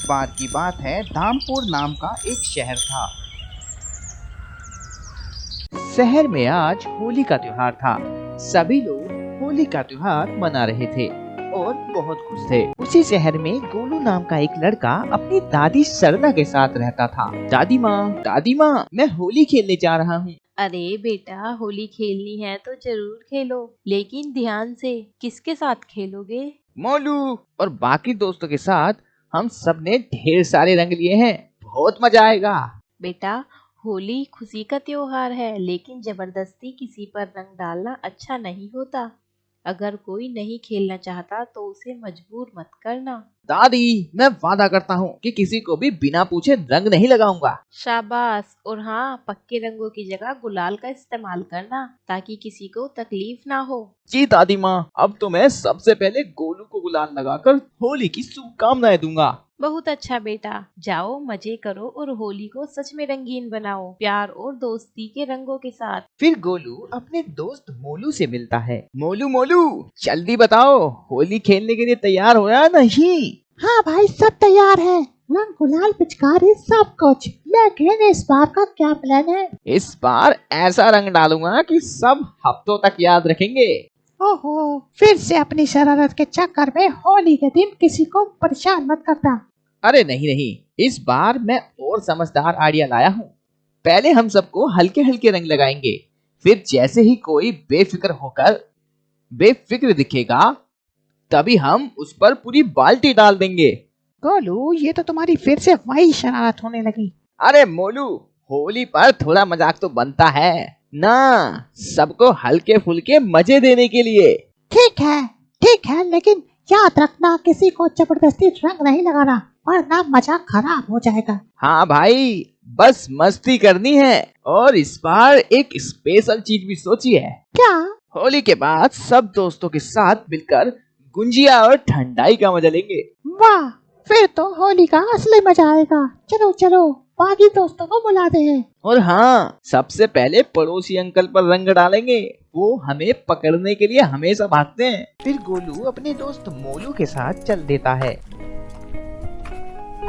एक बार की बात है, धामपुर नाम का एक शहर था। शहर में आज होली का त्योहार था। सभी लोग होली का त्योहार मना रहे थे और बहुत खुश थे। उसी शहर में गोलू नाम का एक लड़का अपनी दादी सरला के साथ रहता था। दादी माँ, मैं होली खेलने जा रहा हूँ। अरे बेटा, होली खेलनी है तो जरूर खेलो, लेकिन ध्यान से। किसके साथ खेलोगे? मोलू और बाकी दोस्तों के साथ। हम सब ने ढेर सारे रंग लिए हैं, बहुत मजा आएगा। बेटा, होली खुशी का त्योहार है, लेकिन जबरदस्ती किसी पर रंग डालना अच्छा नहीं होता। अगर कोई नहीं खेलना चाहता तो उसे मजबूर मत करना। दादी, मैं वादा करता हूँ कि किसी को भी बिना पूछे रंग नहीं लगाऊंगा। शाबाश। और हाँ, पक्के रंगों की जगह गुलाल का इस्तेमाल करना, ताकि किसी को तकलीफ ना हो। जी दादी माँ, अब तो मैं सबसे पहले गोलू को गुलाल लगाकर होली की शुभकामनाएं दूंगा। बहुत अच्छा बेटा, जाओ मजे करो और होली को सच में रंगीन बनाओ, प्यार और दोस्ती के रंगों के साथ। फिर गोलू अपने दोस्त मोलू से मिलता है। मोलू, जल्दी बताओ, होली खेलने के लिए तैयार हो या नहीं? हाँ भाई, सब तैयार है। रंग गुलाल पिचकारी सब कुछ। लेकिन इस बार का क्या प्लान है? इस बार ऐसा रंग डालूंगा कि सब हफ्तों तक याद रखेंगे। ओहो, फिर से अपनी शरारत के चक्कर में होली के दिन किसी को परेशान मत करना। अरे नहीं, इस बार मैं और समझदार आइडिया लाया हूँ। पहले हम सबको हल्के हल्के रंग लगाएंगे, फिर जैसे ही कोई बेफिक्र दिखेगा, तभी हम उस पर पूरी बाल्टी डाल देंगे। गोलू, ये तो तुम्हारी फिर से वही शरारत होने लगी। अरे मोलू, होली पर थोड़ा मजाक तो बनता है ना, सबको हल्के फुल्के मजे देने के लिए। ठीक है, लेकिन याद रखना, किसी को जबरदस्ती रंग नहीं लगाना, वरना मजाक खराब हो जाएगा। हाँ भाई, बस मस्ती करनी है। और इस बार एक स्पेशल चीज भी सोची है। क्या? होली के बाद सब दोस्तों के साथ मिलकर गुंजिया और ठंडाई का मजा लेंगे। वाह, फिर तो होली का असली मजा आएगा। चलो बाकी दोस्तों को बुलाते हैं। और हाँ, सबसे पहले पड़ोसी अंकल पर रंग डालेंगे, वो हमें पकड़ने के लिए हमेशा भागते हैं। फिर गोलू अपने दोस्त मोलू के साथ चल देता है।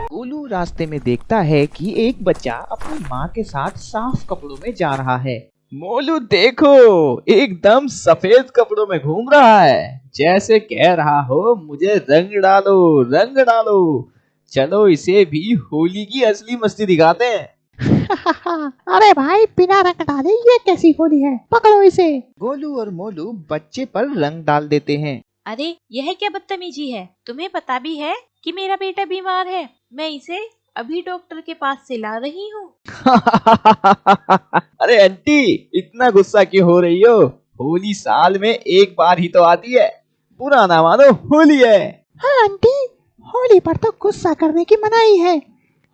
गोलू रास्ते में देखता है कि एक बच्चा अपनी माँ के साथ साफ कपड़ों में जा रहा है। मोलू देखो, एकदम सफेद कपड़ों में घूम रहा है, जैसे कह रहा हो मुझे रंग डालो। चलो इसे भी होली की असली मस्ती दिखाते हैं। अरे भाई, बिना रंग डाले ये कैसी होली है? पकड़ो इसे। गोलू और मोलू बच्चे पर रंग डाल देते हैं। अरे, यह क्या बदतमीजी है? तुम्हें पता भी है कि मेरा बेटा बीमार है? मैं इसे अभी डॉक्टर के पास से ला रही हूँ। अरे आंटी, इतना गुस्सा क्यों हो रही हो? होली साल में एक बार ही तो आती है, बुरा ना मानो, होली है। हाँ आंटी, होली पर तो गुस्सा करने की मनाही है।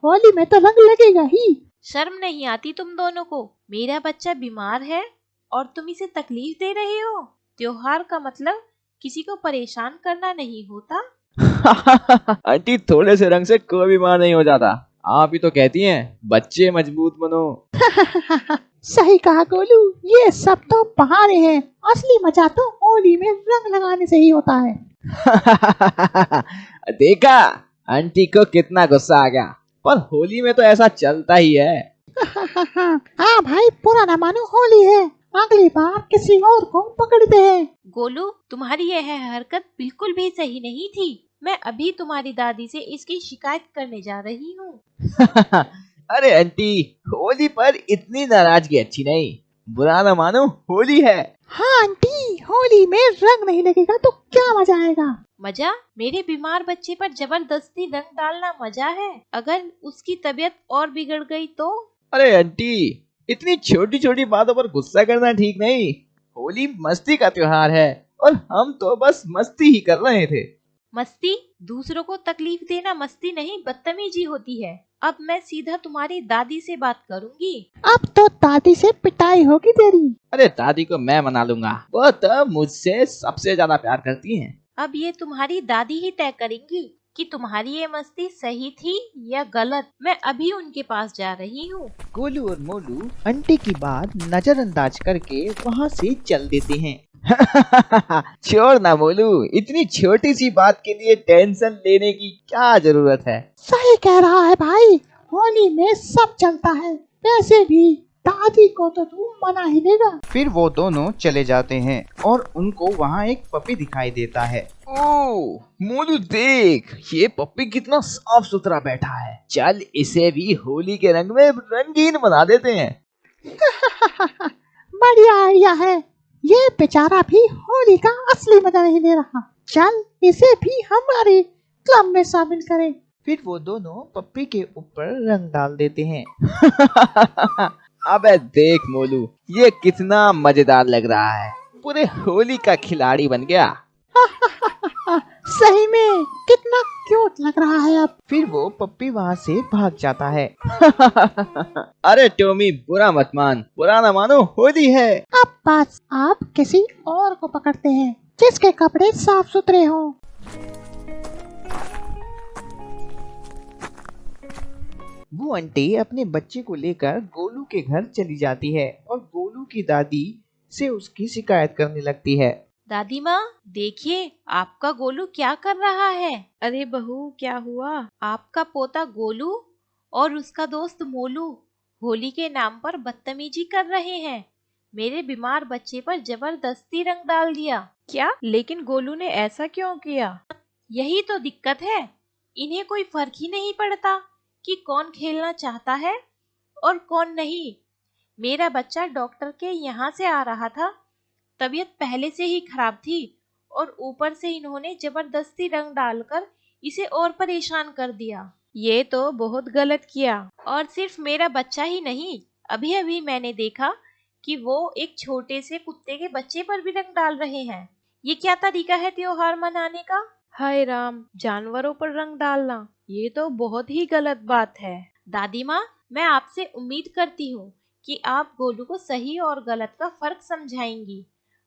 होली में तो रंग लगेगा ही। शर्म नहीं आती तुम दोनों को? मेरा बच्चा बीमार है और तुम इसे तकलीफ दे रहे हो। त्योहार का मतलब किसी को परेशान करना नहीं होता। आंटी, थोड़े से रंग से कोई बीमार नहीं हो जाता। आप ही तो कहती हैं बच्चे मजबूत बनो। सही कहा गोलू, ये सब तो बहाने हैं। असली मजा तो होली में रंग लगाने से ही होता है। देखा, आंटी को कितना गुस्सा आ गया, पर होली में तो ऐसा चलता ही है। हाँ भाई, बुरा ना मानो, होली है। अगली बार किसी और को पकड़ते हैं। गोलू, तुम्हारी यह हरकत बिल्कुल भी सही नहीं थी। मैं अभी तुम्हारी दादी से इसकी शिकायत करने जा रही हूँ। अरे आंटी, होली पर इतनी नाराजगी अच्छी नहीं, बुरा ना मानो, होली है। हाँ आंटी, होली में रंग नहीं लगेगा तो क्या मजा आएगा? मजा? मेरे बीमार बच्चे पर जबरदस्ती रंग डालना मजा है। अगर उसकी तबीयत और बिगड़ गई तो? अरे आंटी, इतनी छोटी छोटी बातों पर गुस्सा करना ठीक नहीं। होली मस्ती का त्योहार है और हम तो बस मस्ती ही कर रहे थे। मस्ती? दूसरों को तकलीफ देना मस्ती नहीं, बदतमीजी होती है। अब मैं सीधा तुम्हारी दादी से बात करूंगी। अब तो दादी से पिटाई होगी तेरी। अरे दादी को मैं मना लूंगा, वो तो मुझसे सबसे ज्यादा प्यार करती हैं। अब ये तुम्हारी दादी ही तय करेंगी कि तुम्हारी ये मस्ती सही थी या गलत। मैं अभी उनके पास जा रही हूँ। गोलू और मोलू आंटी की बात नजरअंदाज करके वहाँ से चल देते हैं। छोड़ ना मोलू, इतनी छोटी सी बात के लिए टेंशन लेने की क्या जरूरत है। सही कह रहा है भाई, होली में सब चलता है। वैसे भी दादी को तो तू मना ही देगा। फिर वो दोनों चले जाते हैं और उनको वहाँ एक पपी दिखाई देता है। ओह मोलू देख, ये पपी कितना साफ सुथरा बैठा है। चल इसे भी होली के रंग में रंगीन बना देते हैं। बढ़िया आइडिया है। ये बेचारा भी होली का असली मजा नहीं ले रहा। चल इसे भी हमारे क्लब में शामिल करें। फिर वो दोनों पप्पी के ऊपर रंग डाल देते हैं। अबे देख मोलू, ये कितना मजेदार लग रहा है। पूरे होली का खिलाड़ी बन गया। सही में कितना क्यूट लग रहा है अब। फिर वो पप्पी वहाँ से भाग जाता है। अरे टॉमी, बुरा मत मान, बुरा न मानो, होली है। अब बस आप किसी और को पकड़ते हैं जिसके कपड़े साफ सुथरे हों। वो आंटी अपने बच्चे को लेकर गोलू के घर चली जाती है और गोलू की दादी से उसकी शिकायत करने लगती है। दादी माँ देखिए, आपका गोलू क्या कर रहा है। अरे बहू, क्या हुआ? आपका पोता गोलू और उसका दोस्त मोलू होली के नाम पर बदतमीजी कर रहे हैं। मेरे बीमार बच्चे पर जबरदस्ती रंग डाल दिया। क्या? लेकिन गोलू ने ऐसा क्यों किया? यही तो दिक्कत है, इन्हें कोई फर्क ही नहीं पड़ता कि कौन खेलना चाहता है और कौन नहीं। मेरा बच्चा डॉक्टर के यहाँ से आ रहा था, तबीयत पहले से ही खराब थी और ऊपर से इन्होंने जबरदस्ती रंग डालकर इसे और परेशान कर दिया। ये तो बहुत गलत किया। और सिर्फ मेरा बच्चा ही नहीं, अभी अभी मैंने देखा कि वो एक छोटे से कुत्ते के बच्चे पर भी रंग डाल रहे हैं। ये क्या तरीका है त्योहार मनाने का? हाय राम, जानवरों पर रंग डालना, ये तो बहुत ही गलत बात है। दादी माँ, मैं आपसे उम्मीद करती हूँ कि आप गोलू को सही और गलत का फर्क समझाएंगी।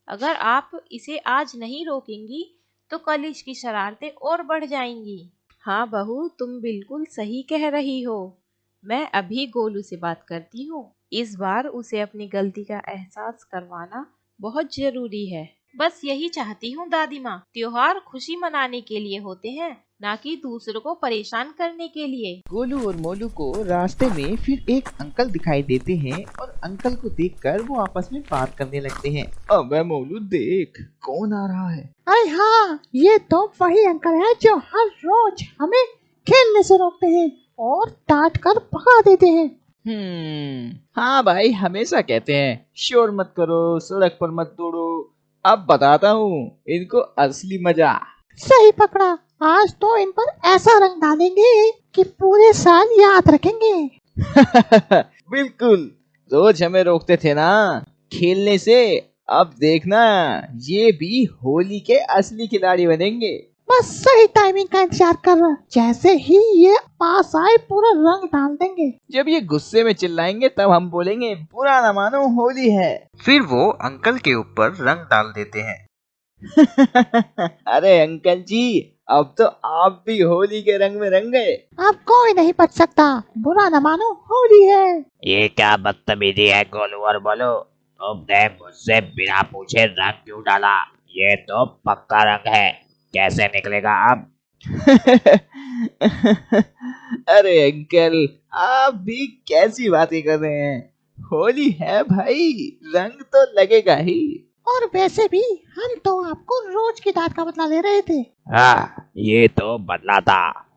अगर आप इसे आज नहीं रोकेंगी तो कल इसकी शरारतें और बढ़ जाएंगी। हाँ बहू, तुम बिल्कुल सही कह रही हो। मैं अभी गोलू से बात करती हूँ। इस बार उसे अपनी गलती का एहसास करवाना बहुत जरूरी है। बस यही चाहती हूँ दादी माँ। त्योहार खुशी मनाने के लिए होते हैं, ना कि दूसरों को परेशान करने के लिए। गोलू और मोलू को रास्ते में फिर एक अंकल दिखाई देते हैं और अंकल को देखकर वो आपस में बात करने लगते हैं। अबे मोलू देख, कौन आ रहा है। अरे हाँ, ये तो वही अंकल है जो हर रोज हमें खेलने से रोकते हैं और डांट कर भगा देते हैं। हाँ भाई, हमेशा कहते हैं शोर मत करो, सड़क पर मत दौड़ो। अब बताता हूँ इनको असली मजा। सही पकड़ा। आज तो इन पर ऐसा रंग डालेंगे कि पूरे साल याद रखेंगे। बिल्कुल, रोज हमें रोकते थे ना खेलने से, अब देखना ये भी होली के असली खिलाड़ी बनेंगे। बस सही टाइमिंग का इंतजार कर रहा, जैसे ही ये पास आए पूरा रंग डाल देंगे। जब ये गुस्से में चिल्लाएंगे तब हम बोलेंगे बुरा न मानो, होली है। फिर वो अंकल के ऊपर रंग डाल देते हैं। अरे अंकल जी, अब तो आप भी होली के रंग में रंग गए। अब कोई नहीं बच सकता, बुरा न मानो, होली है। ये क्या बदतमीजी है गोलू और बोलो, तुमने मुझसे बिना पूछे रंग क्यों डाला? ये तो पक्का रंग है, कैसे निकलेगा अब? अरे अंकल, आप भी कैसी बातें कर रहे हैं। होली है भाई, रंग तो लगेगा ही। और वैसे भी हम तो आपको रोज की डांट का बदला ले रहे थे। हाँ, ये तो बदला था।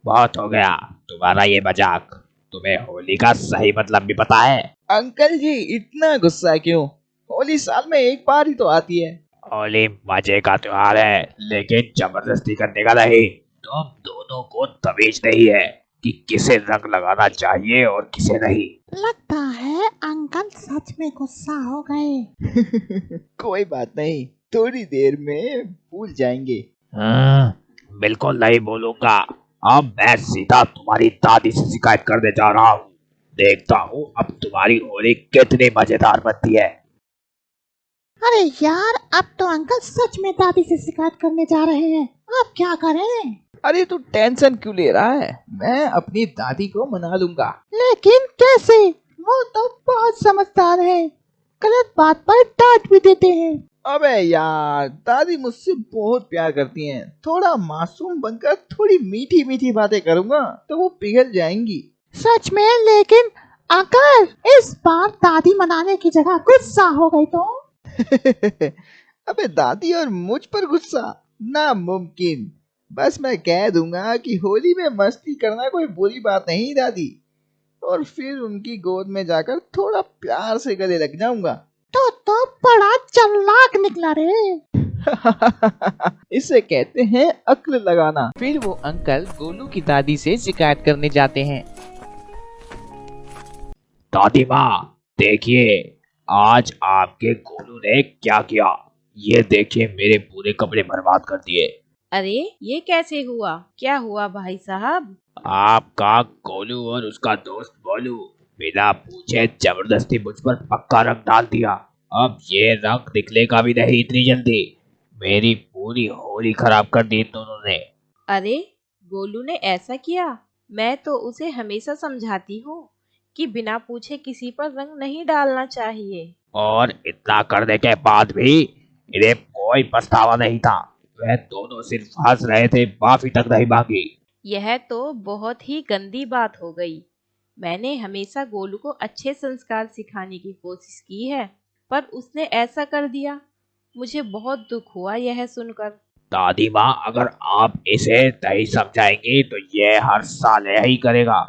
बहुत हो गया तुम्हारा ये मजाक। तुम्हें होली का सही मतलब भी पता है? अंकल जी, इतना गुस्सा क्यों? होली साल में एक बार ही तो आती है। होली मजे का त्योहार है, लेकिन जबरदस्ती करने का नहीं। तुम दोनों को तमीज नहीं है कि किसे रंग लगाना चाहिए और किसे नहीं। लगता है अंकल सच में गुस्सा हो गए। कोई बात नहीं, थोड़ी देर में भूल जाएंगे। बिल्कुल नहीं बोलूंगा। अब मैं सीधा तुम्हारी दादी से शिकायत करने जा रहा हूँ। देखता हूँ अब तुम्हारी होली कितनी मजेदार बनती है। अरे यार, अब तो अंकल सच में दादी से शिकायत करने जा रहे हैं। अब क्या करें? अरे तू टेंशन क्यों ले रहा है? मैं अपनी दादी को मना लूंगा। लेकिन कैसे? वो तो बहुत समझदार है, गलत बात पर डांट भी देते हैं। अबे यार, दादी मुझसे बहुत प्यार करती हैं। थोड़ा मासूम बनकर थोड़ी मीठी मीठी बातें करूंगा तो वो पिघल जाएंगी। सच में, लेकिन अगर इस बार दादी मनाने की जगह गुस्सा हो गई तो? अबे दादी और मुझ पर गुस्सा? नामुमकिन। बस मैं कह दूंगा कि होली में मस्ती करना कोई बुरी बात नहीं दादी, और फिर उनकी गोद में जाकर थोड़ा प्यार से गले लग जाऊंगा। तो बड़ा चालाक निकला रे। इसे कहते हैं अक्ल लगाना। फिर वो अंकल गोलू की दादी से शिकायत करने जाते हैं। दादी माँ, देखिए आज आपके गोलू ने क्या किया। ये देखिए, मेरे पूरे कपड़े बर्बाद कर दिए। अरे ये कैसे हुआ? क्या हुआ भाई साहब? आपका गोलू और उसका दोस्त बोलू बिना पूछे जबरदस्ती मुझ पर पक्का रंग डाल दिया। अब ये रंग निकलेगा भी नहीं इतनी जल्दी। मेरी पूरी होली खराब कर दी इन दोनों ने। अरे गोलू ने ऐसा किया? मैं तो उसे हमेशा समझाती हूँ कि बिना पूछे किसी पर रंग नहीं डालना चाहिए। और इतना करने के बाद भी इन्हें कोई पछतावा नहीं था। वह दोनों सिर्फ हंस रहे थे, माफी तक नहीं मांगी। यह तो बहुत ही गंदी बात हो गई। मैंने हमेशा गोलू को अच्छे संस्कार सिखाने की कोशिश की है, पर उसने ऐसा कर दिया। मुझे बहुत दुख हुआ यह सुनकर। दादी माँ, अगर आप इसे नहीं समझाएंगी तो ये हर साल यही करेगा।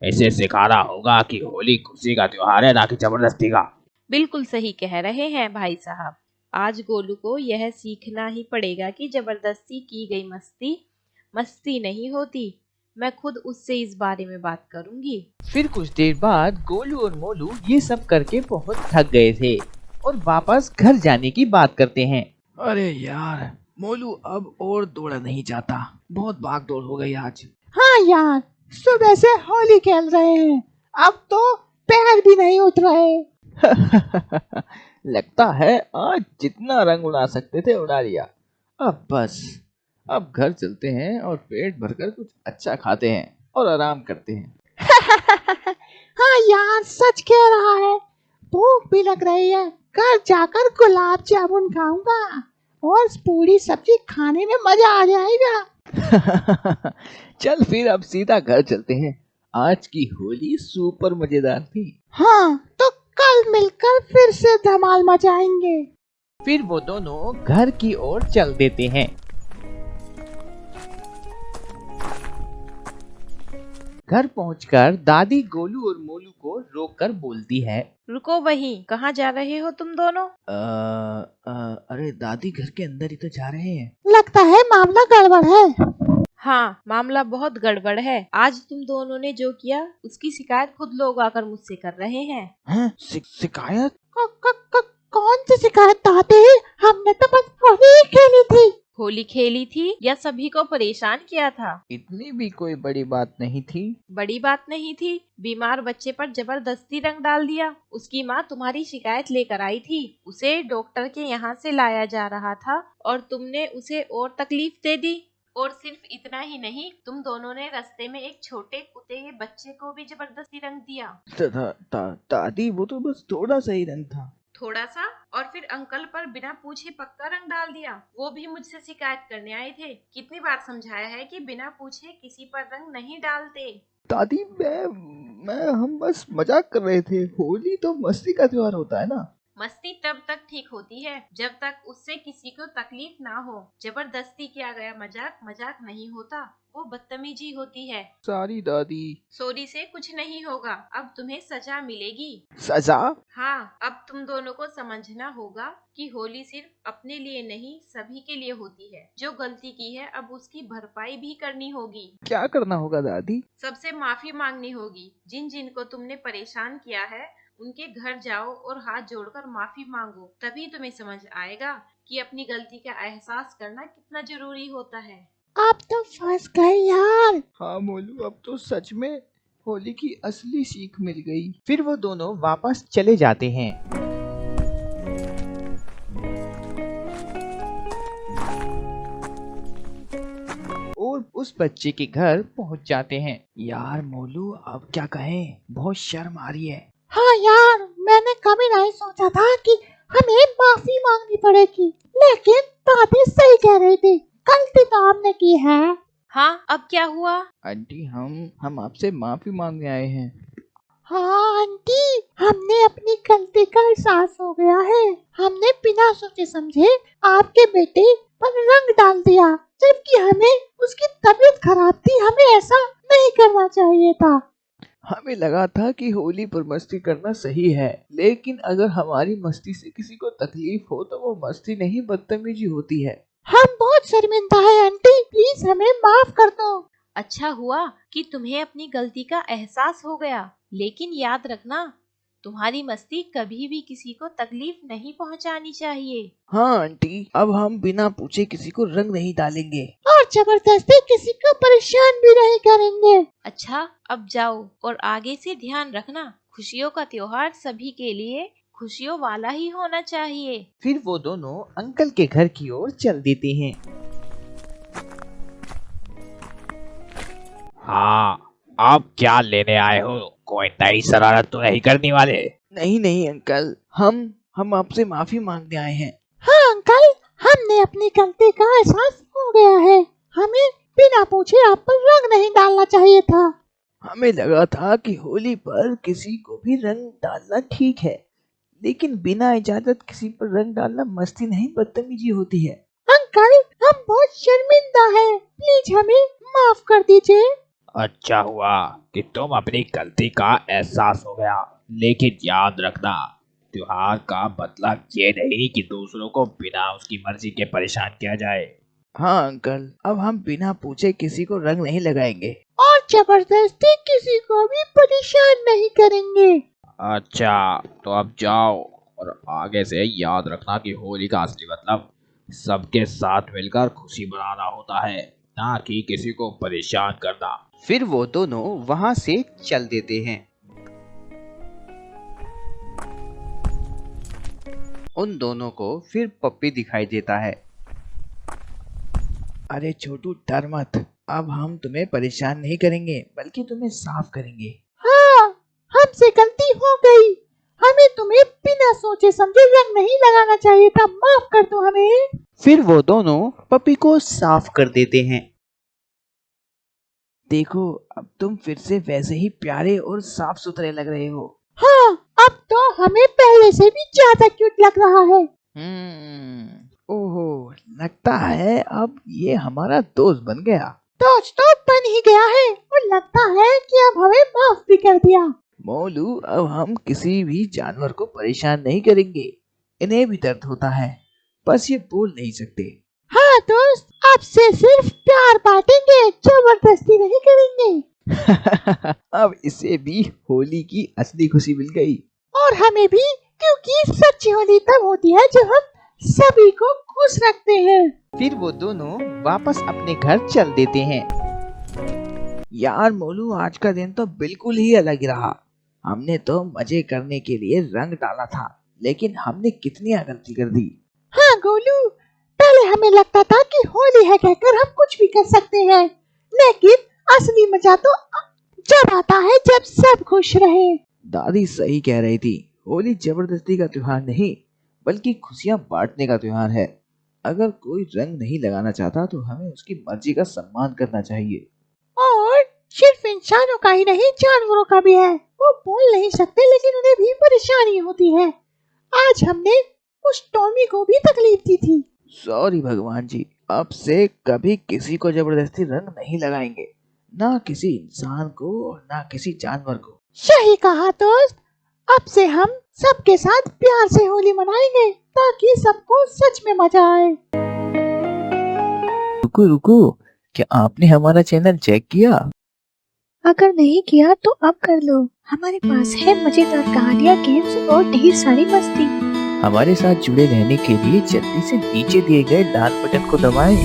इसे सिखाना होगा कि होली खुशी का त्योहार है, ना कि जबरदस्ती का। बिल्कुल सही कह रहे हैं भाई साहब। आज गोलू को यह सीखना ही पड़ेगा कि जबरदस्ती की गई मस्ती मस्ती नहीं होती। मैं खुद उससे इस बारे में बात करूंगी। फिर कुछ देर बाद गोलू और मोलू ये सब करके बहुत थक गए थे और वापस घर जाने की बात करते हैं। अरे यार, मोलू अब और दौड़ा नहीं जाता। बहुत भाग दौड़ हो गई आज। हाँ यार, सुबह से होली खेल रहे हैं, अब तो पैर भी नहीं उठ रहे। लगता है आज जितना रंग उड़ा सकते थे उड़ा लिया। अब बस, अब घर चलते हैं और पेट भरकर कुछ अच्छा खाते हैं और आराम करते हैं। हाँ यार, सच कह रहा है, भूख भी लग रही है। घर जाकर गुलाब जामुन खाऊंगा और पूरी सब्जी खाने में मजा आ जाएगा। चल फिर अब सीधा घर चलते हैं। आज की होली सुपर मजेदार थी। हाँ, तो कल मिलकर फिर से धमाल मचाएंगे। फिर वो दोनों घर की ओर चल देते हैं। घर पहुंचकर दादी गोलू और मोलू को रोककर बोलती है। रुको वहीं, कहाँ जा रहे हो तुम दोनों? अरे दादी, घर के अंदर ही तो जा रहे हैं। लगता है मामला गड़बड़ है। हाँ, मामला बहुत गड़बड़ है। आज तुम दोनों ने जो किया उसकी शिकायत खुद लोग आकर मुझसे कर रहे हैं। हैं? शिकायत? कौन सी शिकायत दादी? हमने तो बस होली खेली थी। होली खेली थी या सभी को परेशान किया था? इतनी भी कोई बड़ी बात नहीं थी। बड़ी बात नहीं थी? बीमार बच्चे पर जबरदस्ती रंग डाल दिया। उसकी माँ तुम्हारी शिकायत लेकर आई थी। उसे डॉक्टर के यहाँ से लाया जा रहा था और तुमने उसे और तकलीफ दे दी। और सिर्फ इतना ही नहीं, तुम दोनों ने रास्ते में एक छोटे कुत्ते के बच्चे को भी जबरदस्ती रंग दिया। दादी, वो तो बस थोड़ा सा ही रंग था। थोड़ा सा? और फिर अंकल पर बिना पूछे पक्का रंग डाल दिया। वो भी मुझसे शिकायत करने आए थे। कितनी बार समझाया है कि बिना पूछे किसी पर रंग नहीं डालते। दादी, हम बस मजाक कर रहे थे। होली तो मस्ती का त्योहार होता है ना। मस्ती तब तक ठीक होती है जब तक उससे किसी को तकलीफ ना हो। जबरदस्ती किया गया मजाक नहीं होता, वो बदतमीजी होती है। सॉरी दादी। सॉरी से कुछ नहीं होगा, अब तुम्हें सजा मिलेगी। सजा? हाँ, अब तुम दोनों को समझना होगा कि होली सिर्फ अपने लिए नहीं सभी के लिए होती है। जो गलती की है अब उसकी भरपाई भी करनी होगी। क्या करना होगा दादी? सबसे माफी मांगनी होगी। जिन जिन को तुमने परेशान किया है उनके घर जाओ और हाथ जोड़कर माफी मांगो। तभी तुम्हें समझ आएगा कि अपनी गलती का एहसास करना कितना जरूरी होता है। अब तो फंस गए यार। हाँ मोलू, अब तो सच में होली की असली सीख मिल गई। फिर वो दोनों वापस चले जाते हैं। और उस बच्चे के घर पहुंच जाते हैं। यार मोलू, अब क्या कहें, बहुत शर्म आ रही है। हाँ यार, मैंने कभी नहीं सोचा था कि हमें माफी मांगनी पड़ेगी। लेकिन दादी सही कह रही थी, गलती तो हमने की है। हाँ, अब क्या हुआ? आंटी हम आपसे माफी मांगने आए हैं। हाँ आंटी, हमने अपनी गलती का एहसास हो गया है। हमने बिना सोचे समझे आपके बेटे पर रंग डाल दिया, जबकि हमें उसकी तबीयत खराब थी। हमें ऐसा नहीं करना चाहिए था। हमें लगा था कि होली पर मस्ती करना सही है, लेकिन अगर हमारी मस्ती से किसी को तकलीफ हो तो वो मस्ती नहीं बदतमीजी होती है। हम बहुत शर्मिंदा है आंटी, प्लीज हमें माफ कर दो। अच्छा हुआ कि तुम्हें अपनी गलती का एहसास हो गया, लेकिन याद रखना, तुम्हारी मस्ती कभी भी किसी को तकलीफ नहीं पहुंचानी चाहिए। हाँ आंटी, अब हम बिना पूछे किसी को रंग नहीं डालेंगे और जबरदस्ती किसी को परेशान भी नहीं करेंगे। अच्छा, अब जाओ और आगे से ध्यान रखना, खुशियों का त्योहार सभी के लिए खुशियों वाला ही होना चाहिए। फिर वो दोनों अंकल के घर की ओर चल देते हैं। हाँ, आप क्या लेने आए हो? कोई नई शरारत तो नहीं करने वाले? नहीं अंकल, हम आपसे माफी मांगने आए हैं। हाँ अंकल, हमने अपनी गलती का एहसास हो गया है। हमें बिना पूछे आप पर रंग नहीं डालना चाहिए था। हमें लगा था कि होली पर किसी को भी रंग डालना ठीक है, लेकिन बिना इजाजत किसी पर रंग डालना मस्ती नहीं बदतमीजी होती है। अंकल, हम बहुत शर्मिंदा हैं, प्लीज हमें माफ कर दीजिए। अच्छा हुआ कि तुम अपनी गलती का एहसास हो गया, लेकिन याद रखना, त्योहार का मतलब ये नहीं कि दूसरों को बिना उसकी मर्जी के परेशान किया जाए। हाँ अंकल, अब हम बिना पूछे किसी को रंग नहीं लगाएंगे और जबरदस्ती किसी को भी परेशान नहीं करेंगे। अच्छा, तो अब जाओ और आगे से याद रखना कि होली का असली मतलब सबके साथ मिलकर खुशी मनाना होता है, ना कि किसी को परेशान करना। फिर वो दोनों वहाँ से चल देते हैं। उन दोनों को फिर पप्पी दिखाई देता है। अरे छोटू, डर मत, अब हम तुम्हें परेशान नहीं करेंगे बल्कि तुम्हें साफ करेंगे। हाँ, हमसे गलती हो गई। हमें तुम्हें बिना सोचे समझे रंग नहीं लगाना चाहिए था, माफ कर दो हमें। फिर वो दोनों पप्पी को साफ कर देते हैं। देखो, अब तुम फिर से वैसे ही प्यारे और साफ सुथरे लग रहे हो। हाँ, अब तो हमें पहले से भी ज्यादा क्यूट लग रहा है। ओहो, लगता है अब ये हमारा दोस्त बन गया। दोस्त तो बन ही गया है और लगता है कि अब हमें माफ भी कर दिया। मोलू, अब हम किसी भी जानवर को परेशान नहीं करेंगे। इन्हें भी दर्द होता है, बस ये बोल नहीं सकते। हाँ दोस्त, अब से सिर्फ प्यार बांटेंगे, जबरदस्ती नहीं करेंगे। अब इसे भी होली की असली खुशी मिल गई। और हमें भी, क्योंकि सच्ची होली तब होती है जब हम सभी को खुश रखते हैं। फिर वो दोनों वापस अपने घर चल देते हैं। यार मोलू, आज का दिन तो बिल्कुल ही अलग रहा। हमने तो मजे करने के लिए रंग डाला था, लेकिन हमने कितनी गलती कर दी। हाँ गोलू, पहले हमें लगता था कि होली है कहकर हम कुछ भी कर सकते हैं, लेकिन असली मजा तो जब आता है जब सब खुश रहे। दादी सही कह रही थी, होली जबरदस्ती का त्योहार नहीं बल्कि खुशियाँ बांटने का त्योहार है। अगर कोई रंग नहीं लगाना चाहता तो हमें उसकी मर्जी का सम्मान करना चाहिए। और सिर्फ इंसानों का ही नहीं, जानवरों का भी है। वो बोल नहीं सकते लेकिन उन्हें भी परेशानी होती है। आज हमने उस टॉमी को भी तकलीफ दी थी। सॉरी भगवान जी, अब से कभी किसी को जबरदस्ती रंग नहीं लगाएंगे, ना किसी इंसान को और ना किसी जानवर को। सही कहा दोस्त, अब से हम सबके साथ प्यार से होली मनाएंगे ताकि सबको सच में मजा आए। रुको, क्या आपने हमारा चैनल चेक किया? अगर नहीं किया तो अब कर लो। हमारे पास है मजेदार कहानियाँ, गेम्स और ढेर सारी मस्ती। हमारे साथ जुड़े रहने के लिए जल्दी से नीचे दिए गए लाल बटन को दबाएं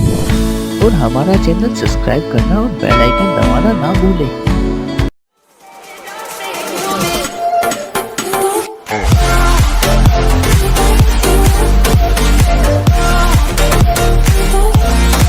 और हमारा चैनल सब्सक्राइब करना और बेल आइकन दबाना ना भूलें।